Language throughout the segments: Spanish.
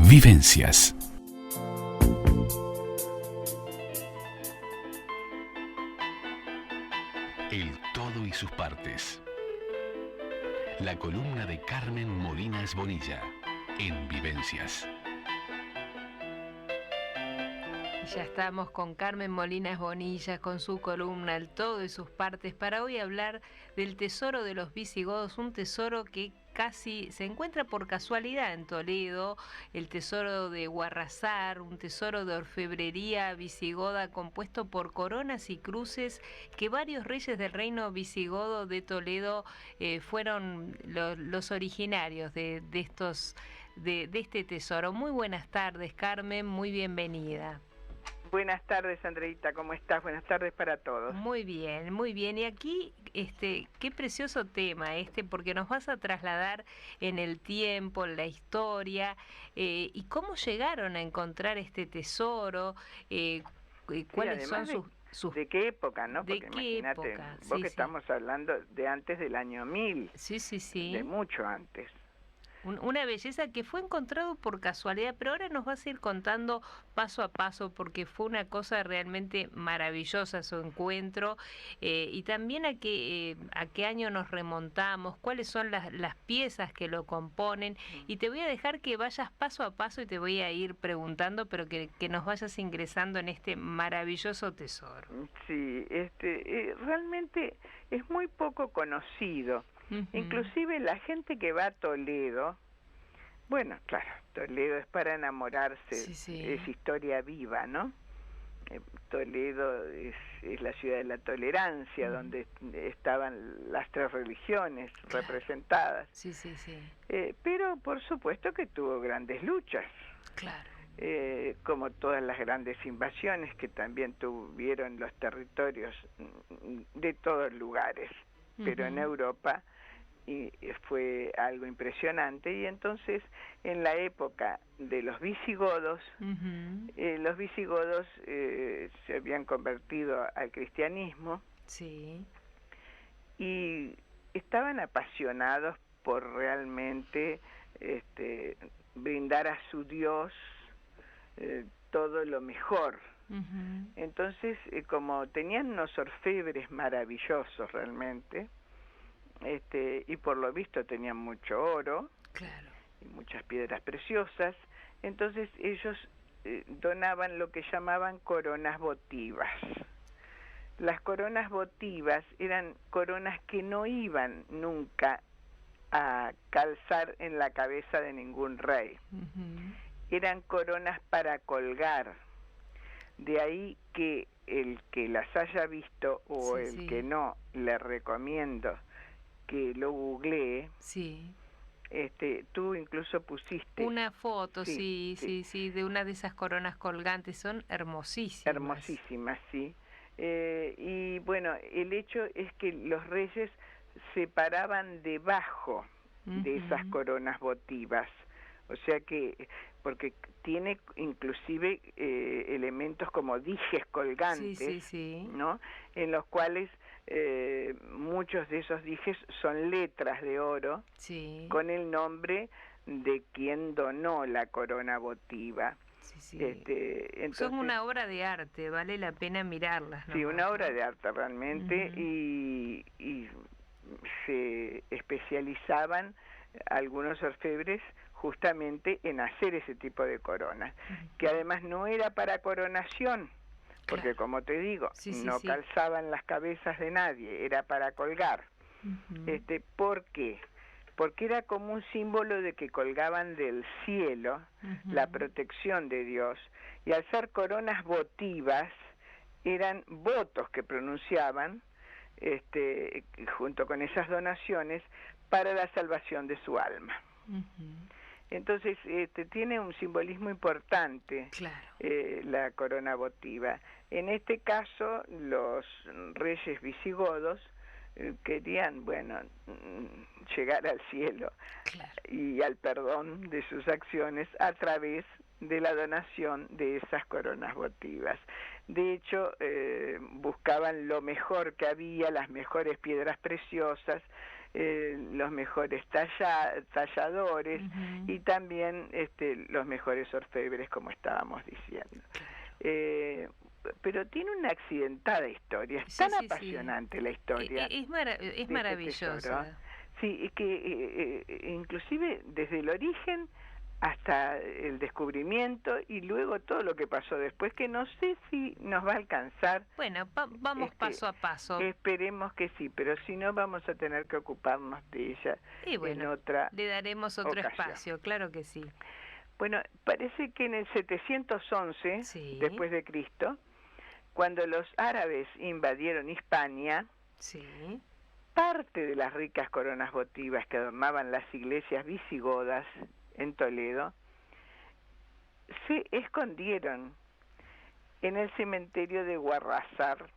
Vivencias. El todo y sus partes. La columna de Carmen Molinas Bonilla en Vivencias. Ya estamos con Carmen Molinas Bonilla con su columna El todo y sus partes para hoy hablar del tesoro de los visigodos, un tesoro que casi se encuentra por casualidad en Toledo, el tesoro de Guarrazar, un tesoro de orfebrería visigoda compuesto por coronas y cruces que varios reyes del reino visigodo de Toledo fueron los originarios de este tesoro. Muy buenas tardes, Carmen, muy bienvenida. Buenas tardes, Andreita, ¿cómo estás? Buenas tardes para todos. Muy bien, muy bien. Y aquí, qué precioso tema porque nos vas a trasladar en el tiempo, en la historia, y cómo llegaron a encontrar este tesoro, cuáles son sus... ¿De qué época, no? ¿De Porque qué imagínate, época? vos que estamos hablando de antes del año 1000. Sí. De mucho antes. Una belleza que fue encontrado por casualidad, pero ahora nos vas a ir contando paso a paso porque fue una cosa realmente maravillosa su encuentro, y también a qué año nos remontamos, cuáles son las piezas que lo componen, y te voy a dejar que vayas paso a paso y te voy a ir preguntando, pero que nos vayas ingresando en este maravilloso tesoro. Sí, realmente es muy poco conocido. Inclusive la gente que va a Toledo, bueno, claro, Toledo es para enamorarse, sí. Es historia viva, ¿no? Toledo es la ciudad de la tolerancia, donde estaban las tres religiones representadas. Sí. Pero por supuesto que tuvo grandes luchas. Claro. Como todas las grandes invasiones que también tuvieron los territorios de todos lugares, pero en Europa fue algo impresionante. Y entonces en la época de los visigodos, los visigodos se habían convertido al cristianismo, sí, y estaban apasionados por realmente brindar a su Dios todo lo mejor. Entonces, como tenían unos orfebres maravillosos realmente, y por lo visto tenían mucho oro, claro, y muchas piedras preciosas, entonces ellos donaban lo que llamaban coronas votivas. Las coronas votivas eran coronas que no iban nunca a calzar en la cabeza de ningún rey. Eran coronas para colgar. De ahí que el que las haya visto o el que no, le recomiendo que lo googlee. Sí. Tú incluso pusiste una foto, sí, de una de esas coronas colgantes, son hermosísimas. Hermosísimas, sí. Y bueno, el hecho es que los reyes se paraban debajo de esas coronas votivas, o sea que, porque tiene inclusive elementos como dijes colgantes, ¿no? En los cuales muchos de esos dijes son letras de oro, con el nombre de quien donó la corona votiva. Entonces, son una obra de arte, vale la pena mirarlas, ¿no? Sí, una obra de arte realmente, y se especializaban algunos orfebres justamente en hacer ese tipo de coronas, que además no era para coronación, porque como te digo, no calzaban las cabezas de nadie, era para colgar. ¿Por qué? Porque era como un símbolo de que colgaban del cielo la protección de Dios, y al ser coronas votivas, eran votos que pronunciaban junto con esas donaciones para la salvación de su alma. Entonces tiene un simbolismo importante, la corona votiva. En este caso, los reyes visigodos querían, bueno, llegar al cielo y al perdón de sus acciones a través de la donación de esas coronas votivas. De hecho, buscaban lo mejor que había, las mejores piedras preciosas, los mejores talladores y también los mejores orfebres, como estábamos diciendo. Pero tiene una accidentada historia, es tan apasionante la historia. Es maravillosa. Sí, es que inclusive desde el origen hasta el descubrimiento y luego todo lo que pasó después, que no sé si nos va a alcanzar. Bueno, vamos paso a paso. Esperemos que sí, pero si no vamos a tener que ocuparnos de ella en otra le daremos otro ocasión. espacio, claro que sí. Bueno, parece que en el 711 después de Cristo, cuando los árabes invadieron Hispania, parte de las ricas coronas votivas que adornaban las iglesias visigodas en Toledo se escondieron en el cementerio de Guarrazar,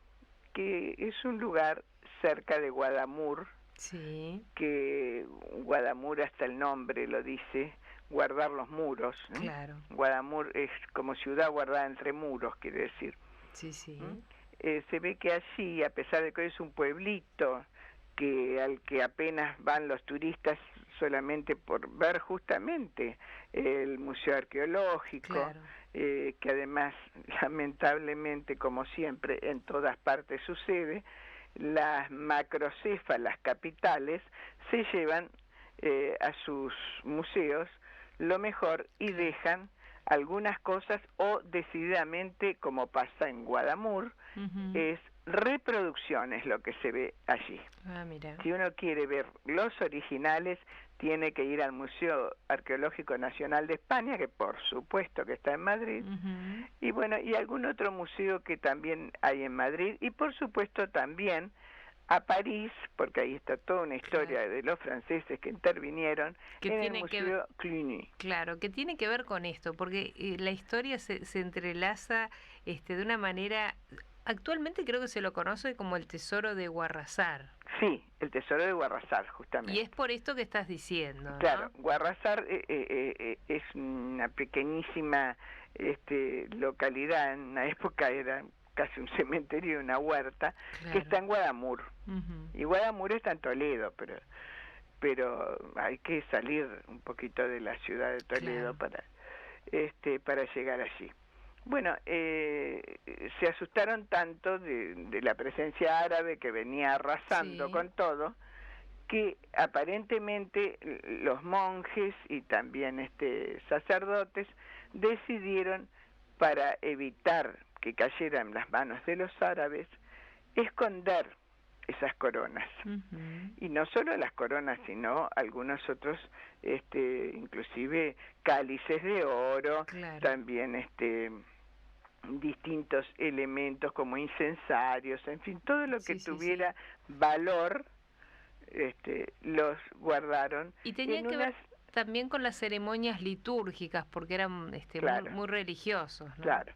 que es un lugar cerca de Guadamur, que Guadamur hasta el nombre lo dice, guardar los muros. Claro. Guadamur es como ciudad guardada entre muros, quiere decir. Se ve que allí, a pesar de que es un pueblito al que apenas van los turistas solamente por ver justamente el museo arqueológico, que además, lamentablemente, como siempre, en todas partes sucede, las macrocéfalas capitales se llevan a sus museos lo mejor y dejan algunas cosas, o decididamente, como pasa en Guadamur, es reproducciones lo que se ve allí. Si uno quiere ver los originales, tiene que ir al Museo Arqueológico Nacional de España, que por supuesto que está en Madrid, y bueno, y algún otro museo que también hay en Madrid, y por supuesto también a París, porque ahí está toda una historia de los franceses que intervinieron en el Museo Cluny. Claro, que tiene que ver con esto, porque la historia se entrelaza de una manera. Actualmente creo que se lo conoce como el tesoro de Guarrazar. Sí, el tesoro de Guarrazar, justamente. Y es por esto que estás diciendo, ¿no? Claro, Guarrazar es una pequeñísima localidad, en una época era casi un cementerio y una huerta, que está en Guadamur. Y Guadamur está en Toledo, pero hay que salir un poquito de la ciudad de Toledo para llegar allí. Bueno, se asustaron tanto de la presencia árabe que venía arrasando con todo, que aparentemente los monjes y también sacerdotes decidieron, para evitar que cayeran en las manos de los árabes, esconder esas coronas. Y no solo las coronas, sino algunos otros, inclusive cálices de oro, también distintos elementos como incensarios, en fin, todo lo que tuviera valor, los guardaron. Y tenía que ver también con las ceremonias litúrgicas, porque eran muy religiosos, ¿no? Claro.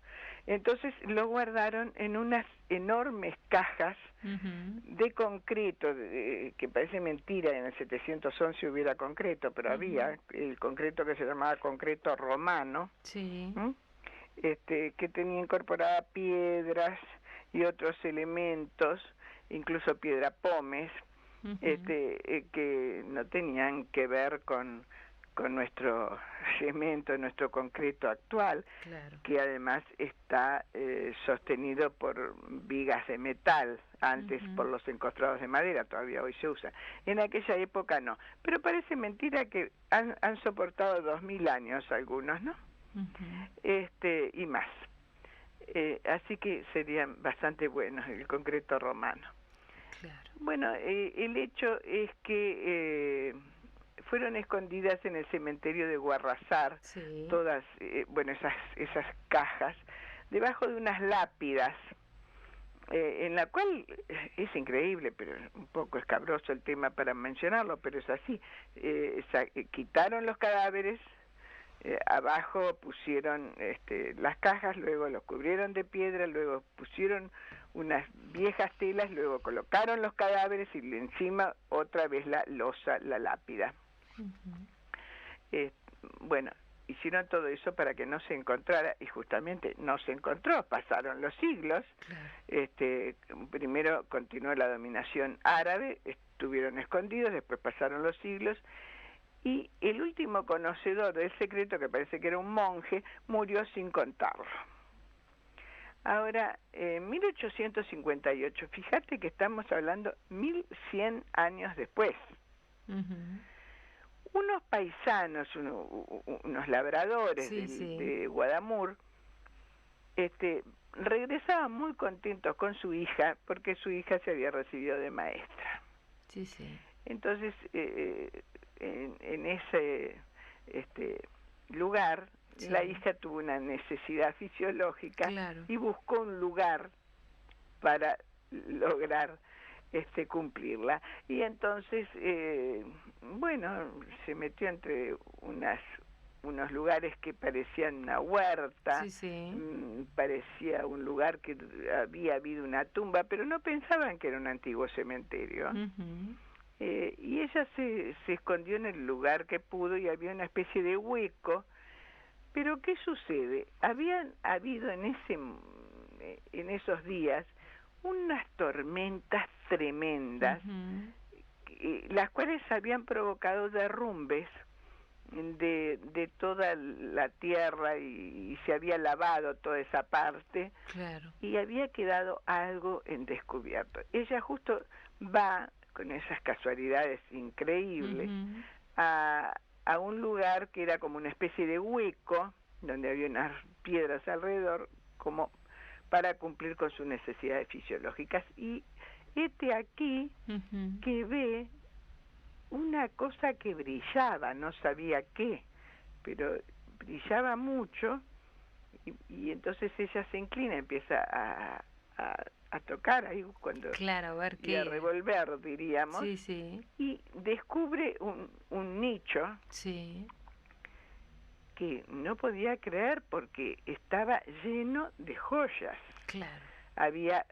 Entonces lo guardaron en unas enormes cajas de concreto, que parece mentira, en el 711 hubiera concreto, pero había el concreto que se llamaba concreto romano, que tenía incorporada piedras y otros elementos, incluso piedra pómez, que no tenían que ver con nuestro cemento, nuestro concreto actual, que además está sostenido por vigas de metal, antes por los encostrados de madera, todavía hoy se usa. En aquella época no, pero parece mentira que han soportado 2000 años algunos, ¿no? Y más. Así que serían bastante buenos el concreto romano. Bueno, el hecho es que fueron escondidas en el cementerio de Guarrazar, todas, esas cajas, debajo de unas lápidas, en la cual es increíble, pero un poco escabroso el tema para mencionarlo, pero es así. Quitaron los cadáveres, abajo pusieron las cajas, luego los cubrieron de piedra, luego pusieron unas viejas telas, luego colocaron los cadáveres y encima otra vez la losa, la lápida. Bueno, hicieron todo eso para que no se encontrara, y justamente no se encontró, pasaron los siglos. Claro. Primero continuó la dominación árabe, estuvieron escondidos, después pasaron los siglos, y el último conocedor del secreto, que parece que era un monje, murió sin contarlo. Ahora, en 1858, fíjate que estamos hablando 1100 años después. Unos paisanos, unos labradores de Guadamur, regresaban muy contentos con su hija, porque su hija se había recibido de maestra. Entonces, en ese lugar, la hija tuvo una necesidad fisiológica, claro, y buscó un lugar para lograr cumplirla. Y entonces, bueno, se metió entre unos lugares que parecían una huerta, parecía un lugar que había habido una tumba, pero no pensaban que era un antiguo cementerio. Y ella se escondió en el lugar que pudo, y había una especie de hueco. Pero ¿qué sucede? Habían habido en esos días unas tormentas tremendas, las cuales habían provocado derrumbes de toda la tierra, y se había lavado toda esa parte, claro, y había quedado algo en descubierto. Ella justo va, con esas casualidades increíbles, a un lugar que era como una especie de hueco, donde había unas piedras alrededor, como para cumplir con sus necesidades fisiológicas. Y aquí que ve una cosa que brillaba, no sabía qué, pero brillaba mucho, y entonces ella se inclina, empieza a tocar ahí, cuando, claro, a ver qué, y a revolver, diríamos, y descubre un nicho que no podía creer, porque estaba lleno de joyas. Claro. Había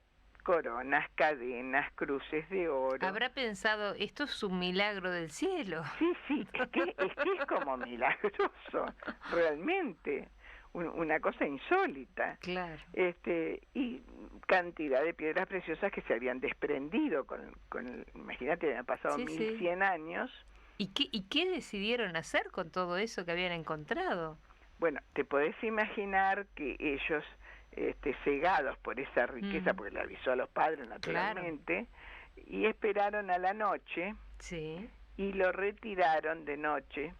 coronas, cadenas, cruces de oro. Habrá pensado, esto es un milagro del cielo. Sí, es que es como milagroso, realmente. Una cosa insólita. Claro. Y cantidad de piedras preciosas que se habían desprendido imagínate, habían pasado 1100 años. ¿Y qué decidieron hacer con todo eso que habían encontrado? Bueno, te podés imaginar que ellos, cegados por esa riqueza, porque le avisó a los padres naturalmente, claro, y esperaron a la noche, y lo retiraron de noche,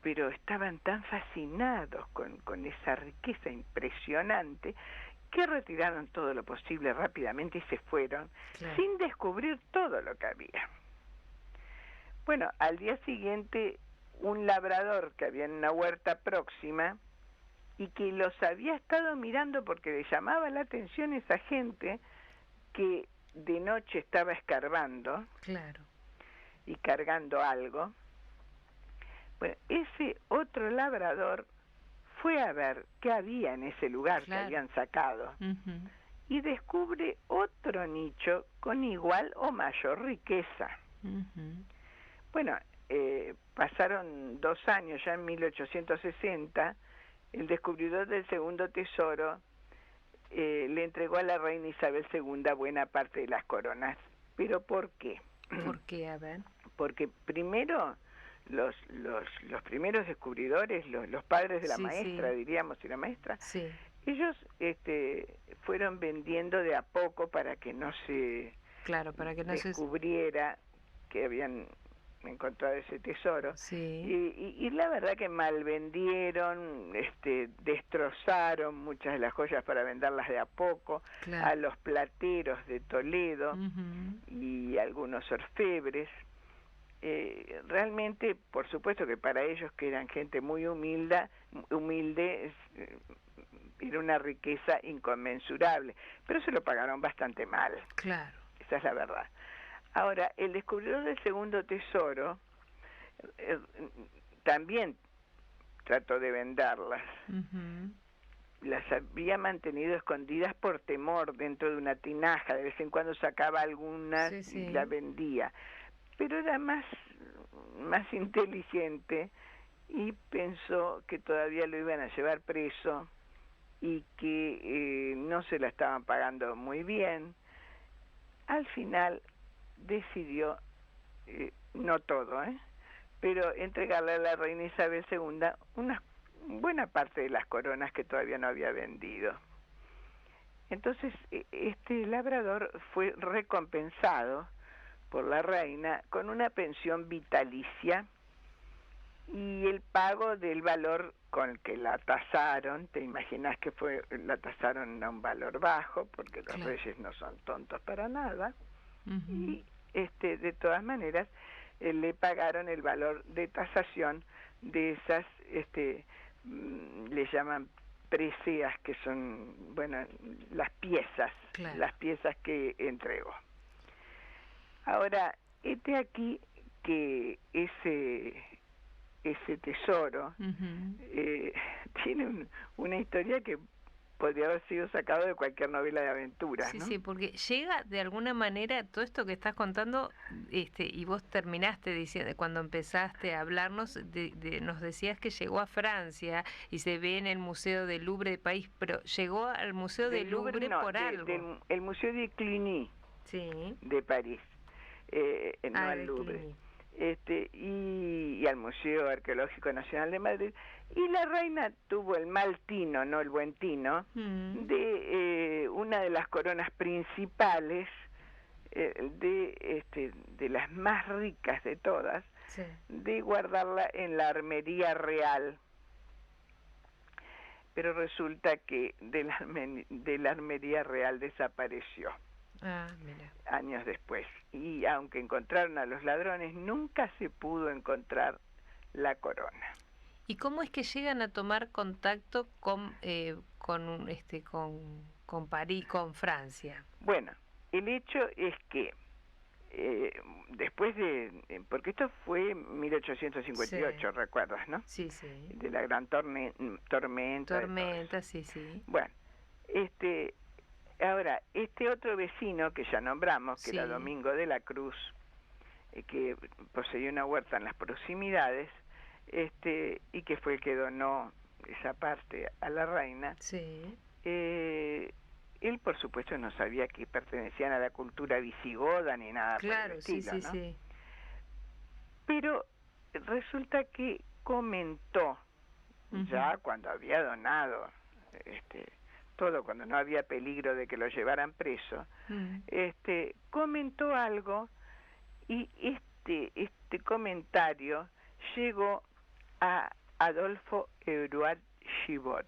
pero estaban tan fascinados con esa riqueza impresionante, que retiraron todo lo posible rápidamente y se fueron, claro, sin descubrir todo lo que había. Bueno, al día siguiente, un labrador que había en una huerta próxima, y que los había estado mirando porque le llamaba la atención esa gente que de noche estaba escarbando, claro, y cargando algo. Bueno, ese otro labrador fue a ver qué había en ese lugar, claro, que habían sacado, y descubre otro nicho con igual o mayor riqueza. Bueno, pasaron 2 años, ya en 1860, el descubridor del segundo tesoro le entregó a la reina Isabel II buena parte de las coronas. ¿Pero por qué? ¿Por qué? A ver. Porque primero los primeros descubridores, los padres de la maestra, diríamos, y la maestra, ellos fueron vendiendo de a poco para que no se, claro, para que no descubriera que habían encontrado ese tesoro. Y la verdad que mal vendieron, destrozaron muchas de las joyas para venderlas de a poco, claro, a los plateros de Toledo y algunos orfebres. Realmente, por supuesto que para ellos, que eran gente muy humilde, era una riqueza inconmensurable, pero se lo pagaron bastante mal. Claro. Esa es la verdad. Ahora, el descubridor del segundo tesoro también trató de venderlas. Las había mantenido escondidas por temor dentro de una tinaja. De vez en cuando sacaba algunas y las vendía. Pero era más inteligente y pensó que todavía lo iban a llevar preso y que no se la estaban pagando muy bien. Al final decidió, no todo, pero entregarle a la reina Isabel II una buena parte de las coronas que todavía no había vendido. Entonces, este labrador fue recompensado por la reina con una pensión vitalicia y el pago del valor con el que la tasaron. Te imaginas que la tasaron a un valor bajo, porque los reyes no son tontos para nada. Y de todas maneras le pagaron el valor de tasación de esas, le llaman preseas, que son, bueno, las piezas que entregó. Ahora, aquí que ese tesoro tiene una historia que podría haber sido sacado de cualquier novela de aventuras, ¿no? Sí, porque llega de alguna manera todo esto que estás contando, y vos terminaste diciendo, cuando empezaste a hablarnos, nos decías que llegó a Francia y se ve en el Museo del Louvre de París, pero llegó al Museo del Louvre por algo. El Museo de Cluny de París, no al Louvre. Cluny. Y al Museo Arqueológico Nacional de Madrid, y la reina tuvo el mal tino, no el buen tino, de una de las coronas principales, de las más ricas de todas, de guardarla en la armería real. Pero resulta que de la armería real desapareció. Mira. Años después, y aunque encontraron a los ladrones, nunca se pudo encontrar la corona. ¿Y cómo es que llegan a tomar contacto con París, con Francia? Bueno, el hecho es que después porque esto fue en 1858, ¿recuerdas, no? Sí. De la gran tormenta. Tormenta, sí. Bueno, ahora, este otro vecino que ya nombramos, que era Domingo de la Cruz, que poseía una huerta en las proximidades, y que fue el que donó esa parte a la reina, él por supuesto no sabía que pertenecían a la cultura visigoda ni nada por el estilo, ¿no? Sí. Pero resulta que comentó, ya cuando había donado todo, cuando no había peligro de que lo llevaran preso, comentó algo, y este comentario llegó a Adolphe Héroald Gibbot,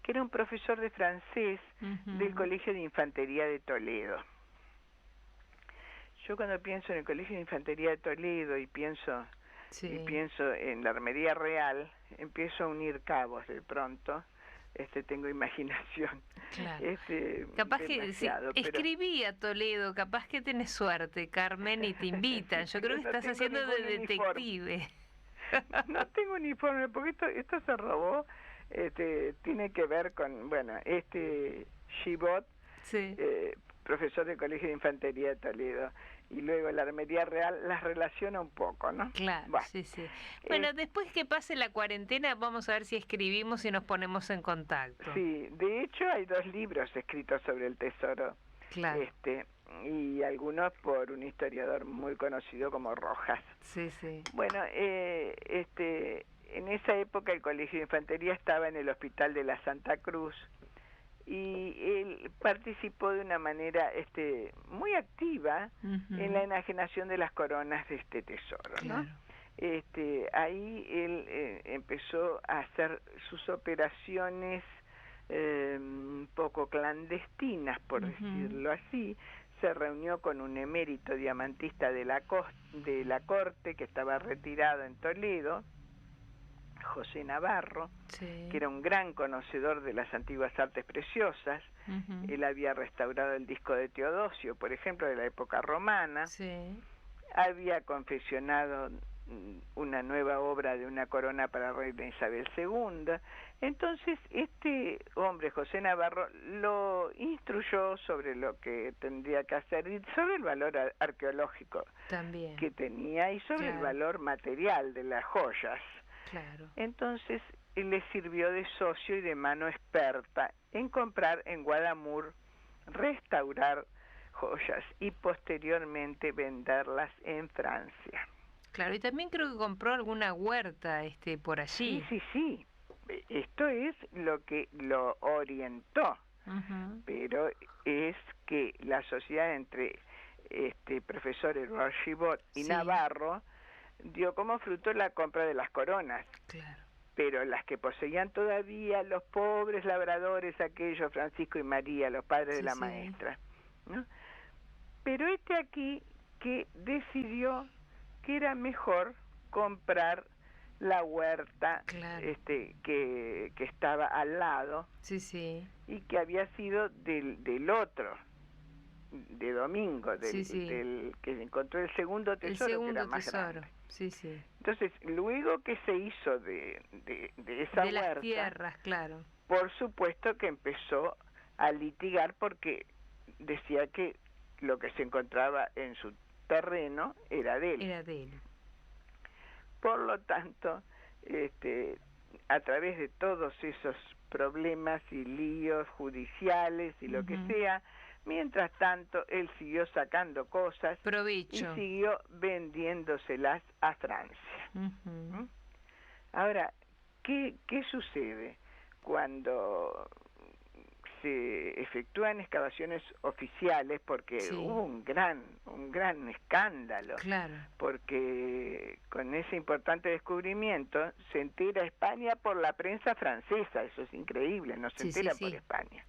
que era un profesor de francés del Colegio de Infantería de Toledo. Yo cuando pienso en el Colegio de Infantería de Toledo y pienso en la Armería Real, empiezo a unir cabos de pronto. Tengo imaginación. Claro. Capaz que escribí a Toledo, capaz que tenés suerte, Carmen, y te invitan. Yo creo que estás haciendo de detective. No tengo uniforme, porque esto se robó. Tiene que ver con, Gibbot, profesor del Colegio de Infantería de Toledo, y luego la Armería Real las relaciona un poco, ¿no? Claro, sí. Bueno, después que pase la cuarentena, vamos a ver si escribimos y nos ponemos en contacto. Sí, de hecho hay 2 libros escritos sobre el tesoro. Claro. Y algunos por un historiador muy conocido como Rojas. Sí. Bueno, en esa época el Colegio de Infantería estaba en el Hospital de la Santa Cruz, y él participó de una manera muy activa en la enajenación de las coronas de este tesoro, ¿no? Ahí él empezó a hacer sus operaciones un poco clandestinas, por decirlo así. Se reunió con un emérito diamantista de la corte que estaba retirado en Toledo, José Navarro, que era un gran conocedor de las antiguas artes preciosas. Él había restaurado el disco de Teodosio, por ejemplo, de la época romana. Había confeccionado una nueva obra de una corona para la reina Isabel II. Entonces, este hombre, José Navarro, lo instruyó sobre lo que tendría que hacer y sobre el valor arqueológico también que tenía, y sobre el valor material de las joyas. Claro. Entonces le sirvió de socio y de mano experta en comprar en Guadamur, restaurar joyas y posteriormente venderlas en Francia. Claro, y también creo que compró alguna huerta por allí. Sí. Esto es lo que lo orientó, pero es que la sociedad entre profesor Eduard Gibot y Navarro dio como fruto la compra de las coronas. Claro. Pero las que poseían todavía los pobres labradores, aquellos Francisco y María, los padres de la maestra, ¿no? Pero aquí que decidió que era mejor comprar la huerta, que estaba al lado, y que había sido del otro, de Domingo, del que encontró el segundo tesoro, que era más grande. Entonces, luego que se hizo de esa huerta, las tierras, claro, por supuesto que empezó a litigar porque decía que lo que se encontraba en su terreno era de él. Por lo tanto, a través de todos esos problemas y líos judiciales y lo que sea, mientras tanto él siguió sacando cosas y siguió vendiéndoselas a Francia. Ahora, ¿qué sucede cuando se efectúan excavaciones oficiales? Porque hubo un gran escándalo, porque con ese importante descubrimiento se entera España por la prensa francesa. Eso es increíble, no se entera por España.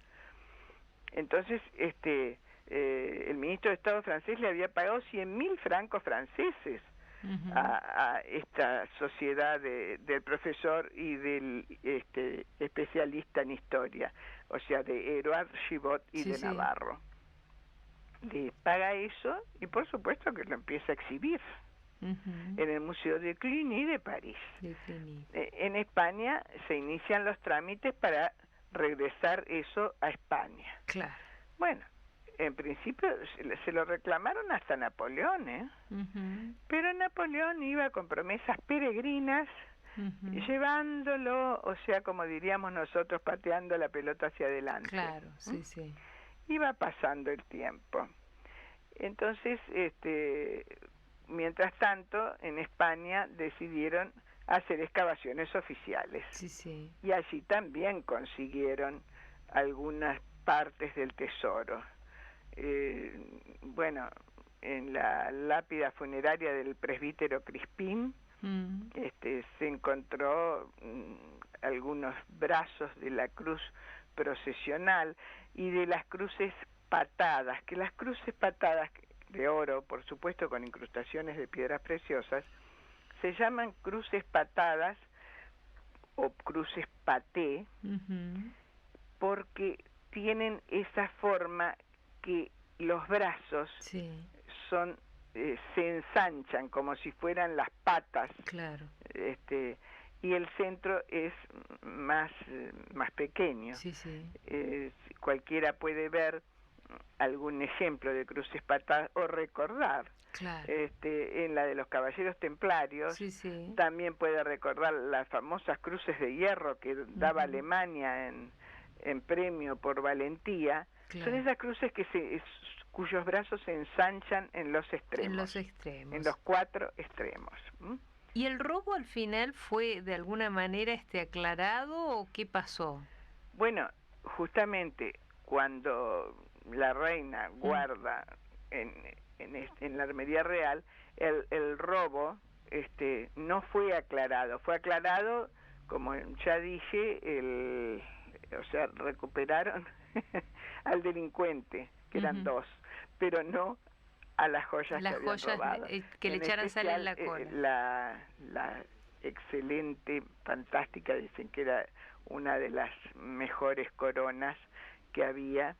Entonces el ministro de Estado francés le había pagado 100.000 francos franceses a esta sociedad del profesor y del especialista en historia, o sea, de Eduard Gibot y de Navarro. Le paga eso y por supuesto que lo empieza a exhibir en el Museo de Cluny de París. En España se inician los trámites para regresar eso a España. Bueno, en principio se lo reclamaron hasta Napoleón, pero Napoleón iba con promesas peregrinas, llevándolo, o sea, como diríamos nosotros, pateando la pelota hacia adelante. Iba pasando el tiempo. Entonces, mientras tanto, en España decidieron hacer excavaciones oficiales. Y allí también consiguieron algunas partes del tesoro. Bueno, en la lápida funeraria del presbítero Crispín se encontró algunos brazos de la cruz procesional y de las cruces patadas, que las cruces patadas de oro, por supuesto con incrustaciones de piedras preciosas, se llaman cruces patadas o cruces paté, porque tienen esa forma que los brazos son se ensanchan como si fueran las patas, y el centro es más pequeño. Cualquiera puede ver algún ejemplo de cruces patadas o recordar en la de los caballeros templarios. También puede recordar las famosas cruces de hierro que daba Alemania en premio por valentía. Son esas cruces cuyos brazos se ensanchan en los extremos. En los 4 extremos. ¿Y el robo al final fue de alguna manera aclarado o qué pasó? Bueno, justamente cuando la reina guarda en la Armería Real, el robo no fue aclarado. Fue aclarado, como ya dije, o sea, recuperaron al delincuente, que eran 2, pero no a las joyas que habían robado. Que le echaran sal en la cola. La excelente, fantástica, dicen que era una de las mejores coronas que había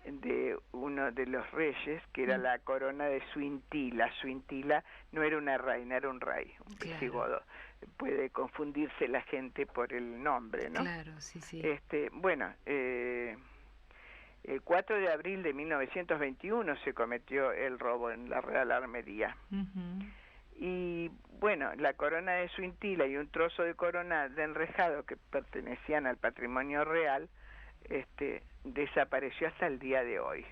de uno de los reyes, que era la corona de Suintila. Suintila no era una reina, era un rey, un visigodo. Puede confundirse la gente por el nombre, ¿no? Bueno, el 4 de abril de 1921 se cometió el robo en la Real Armería. Y bueno, la corona de Suintila y un trozo de corona de enrejado que pertenecían al patrimonio real, desapareció hasta el día de hoy.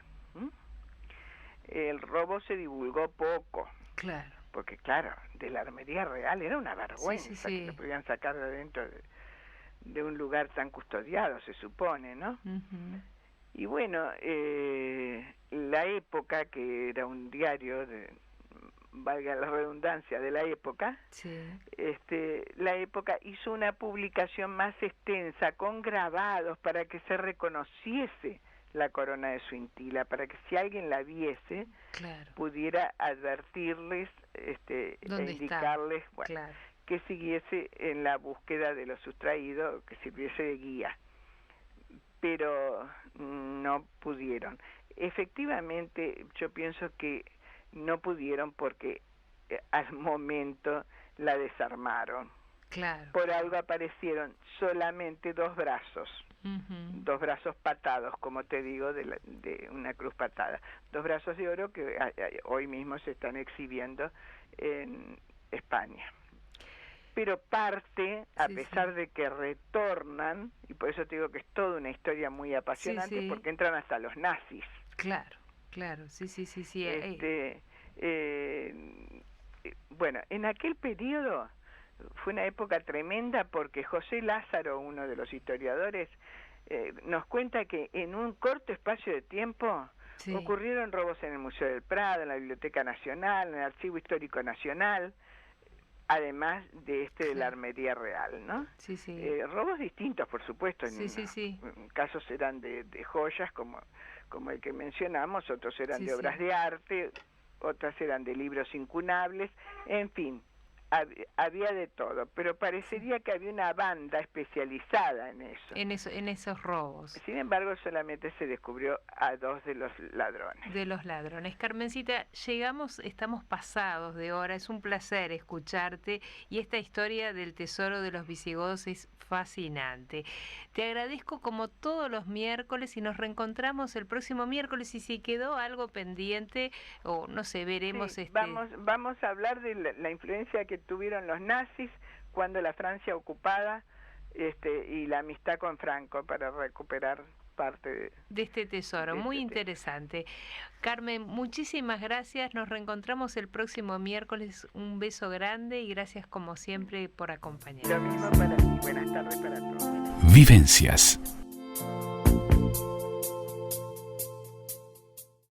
El robo se divulgó poco. Claro. Porque claro, de la armería real era una vergüenza que lo podían sacar de dentro de un lugar tan custodiado, se supone, ¿no? Uh-huh. Y bueno, La Época, que era un diario, valga la redundancia, de la época, sí. La Época hizo una publicación más extensa con grabados para que se reconociese la corona de Suintila, para que si alguien la viese, claro, pudiera advertirles e indicarles que siguiese en la búsqueda de lo sustraído, que sirviese de guía. Pero no pudieron. Efectivamente, yo pienso que no pudieron porque al momento la desarmaron. Claro. Por algo aparecieron solamente 2 brazos. Uh-huh. 2 brazos patados, como te digo, de una cruz patada. 2 brazos de oro que hoy mismo se están exhibiendo en España. Pero parte, a pesar de que retornan, y por eso te digo que es toda una historia muy apasionante, porque entran hasta los nazis. Claro, claro, sí. Bueno, en aquel periodo fue una época tremenda porque José Lázaro, uno de los historiadores, nos cuenta que en un corto espacio de tiempo ocurrieron robos en el Museo del Prado, en la Biblioteca Nacional, en el Archivo Histórico Nacional, además de de la Armería Real, ¿no? Sí. Robos distintos, por supuesto. Sí. Casos eran de joyas, como el que mencionamos, otros eran de obras de arte, otras eran de libros incunables, en fin. Había de todo, pero parecería que había una banda especializada en eso. En esos robos. Sin embargo, solamente se descubrió a 2 de los ladrones. Carmencita, estamos pasados de hora, es un placer escucharte y esta historia del tesoro de los visigodos es fascinante. Te agradezco como todos los miércoles y nos reencontramos el próximo miércoles y si quedó algo pendiente o no sé, veremos Vamos a hablar de la influencia que tuvieron los nazis cuando la Francia ocupada y la amistad con Franco para recuperar parte de este tesoro, muy interesante. Carmen, muchísimas gracias, nos reencontramos el próximo miércoles, un beso grande y gracias como siempre por acompañarnos. Lo mismo para ti, buenas tardes para todos. Vivencias.